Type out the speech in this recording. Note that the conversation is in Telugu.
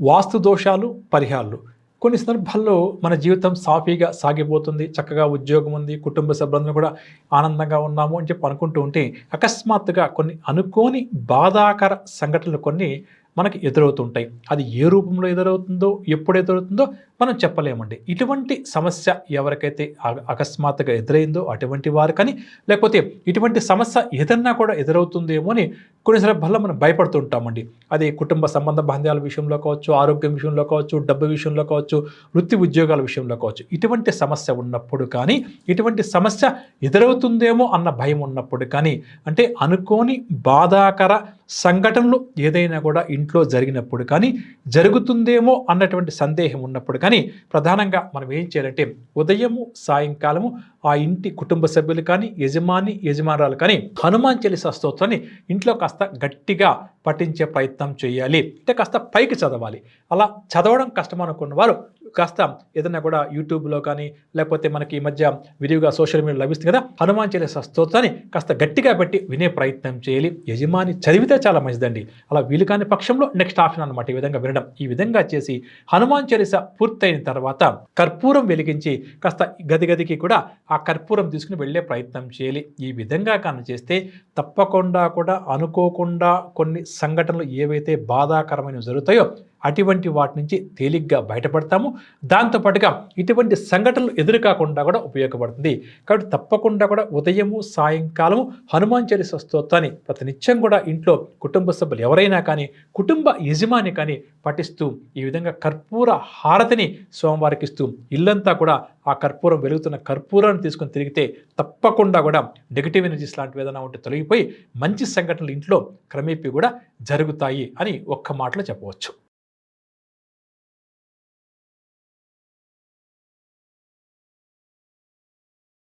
వాస్తు దోషాలు, పరిహారాలు. కొన్ని సందర్భాల్లో మన జీవితం సాఫీగా సాగిపోతుంది. చక్కగా ఉద్యోగం ఉంది, కుటుంబ సభ్యులందరూ కూడా ఆనందంగా ఉన్నాము అని చెప్పి అనుకుంటూ ఉంటే, అకస్మాత్తుగా కొన్ని అనుకోని బాధాకర సంఘటనలు కొన్ని మనకి ఎదురవుతుంటాయి. అది ఏ రూపంలో ఎదురవుతుందో, ఎప్పుడు ఎదురవుతుందో మనం చెప్పలేమండి. ఇటువంటి సమస్య ఎవరికైతే అకస్మాత్తుగా ఎదురైందో అటువంటి వారు కానీ, లేకపోతే ఇటువంటి సమస్య ఏదన్నా కూడా ఎదురవుతుందేమో అని కొన్ని సందర్భాల్లో మనం భయపడుతూ ఉంటామండి. అది కుటుంబ సంబంధ బంధాల విషయంలో కావచ్చు, ఆరోగ్యం విషయంలో కావచ్చు, డబ్బు విషయంలో కావచ్చు, వృత్తి ఉద్యోగాల విషయంలో కావచ్చు. ఇటువంటి సమస్య ఉన్నప్పుడు కానీ, ఇటువంటి సమస్య ఎదురవుతుందేమో అన్న భయం ఉన్నప్పుడు కానీ, అంటే అనుకోని బాధాకర సంఘటనలు ఏదైనా కూడా ఇంట్లో జరిగినప్పుడు కానీ, జరుగుతుందేమో అన్నటువంటి సందేహం ఉన్నప్పుడు కానీ, ప్రధానంగా మనం ఏం చేయాలంటే ఉదయము సాయంకాలము ఆ ఇంటి కుటుంబ సభ్యులు కానీ, యజమాని యజమానురాలు కానీ హనుమాన్ చాలీసా స్తోత్రాన్ని ఇంట్లో కాస్త గట్టిగా పఠించే ప్రయత్నం చేయాలి. అంటే కాస్త పైకి చదవాలి. అలా చదవడం కష్టం అనుకున్న వారు కాస్త ఏదైనా కూడా యూట్యూబ్లో కానీ, లేకపోతే మనకి ఈ మధ్య విరివిగా సోషల్ మీడియా లభిస్తుంది కదా, హనుమాన్ చాలీసా స్తోత్రాన్ని కాస్త గట్టిగా పెట్టి వినే ప్రయత్నం చేయాలి. యజమాని చదివితే చాలా మంచిదండి. అలా వీలు కాని పక్షంలో నెక్స్ట్ ఆప్షన్ అనమాట ఈ విధంగా వినడం. ఈ విధంగా చేసి హనుమాన్ చాలీసా పూర్తయిన తర్వాత కర్పూరం వెలిగించి కాస్త గదికి కూడా ఆ కర్పూరం తీసుకుని వెళ్ళే ప్రయత్నం చేయాలి. ఈ విధంగా కానీ చేస్తే తప్పకుండా కూడా అనుకోకుండా కొన్ని సంఘటనలు ఏవైతే బాధాకరమైనవి జరుగుతాయో అటువంటి వాటి నుంచి తేలిగ్గా బయటపడతాము. దాంతోపాటుగా ఇటువంటి సంఘటనలు ఎదురు కాకుండా కూడా ఉపయోగపడుతుంది. కాబట్టి తప్పకుండా కూడా ఉదయము సాయంకాలము హనుమాన్ చాలీసా స్తోత్రాన్ని ప్రతినిత్యం కూడా ఇంట్లో కుటుంబ సభ్యులు ఎవరైనా కానీ, కుటుంబ యజమాని కానీ పఠిస్తూ ఈ విధంగా కర్పూర హారతిని స్వామివారికి ఇస్తూ ఇల్లంతా కూడా ఆ కర్పూరం వెలుగుతున్న కర్పూరాన్ని తీసుకొని తిరిగితే తప్పకుండా కూడా నెగిటివ్ ఎనర్జీస్ లాంటివి ఏదైనా ఉంటే తొలగిపోయి మంచి సంఘటనలు ఇంట్లో క్రమేపీ కూడా జరుగుతాయి అని ఒక్క మాటలో చెప్పవచ్చు.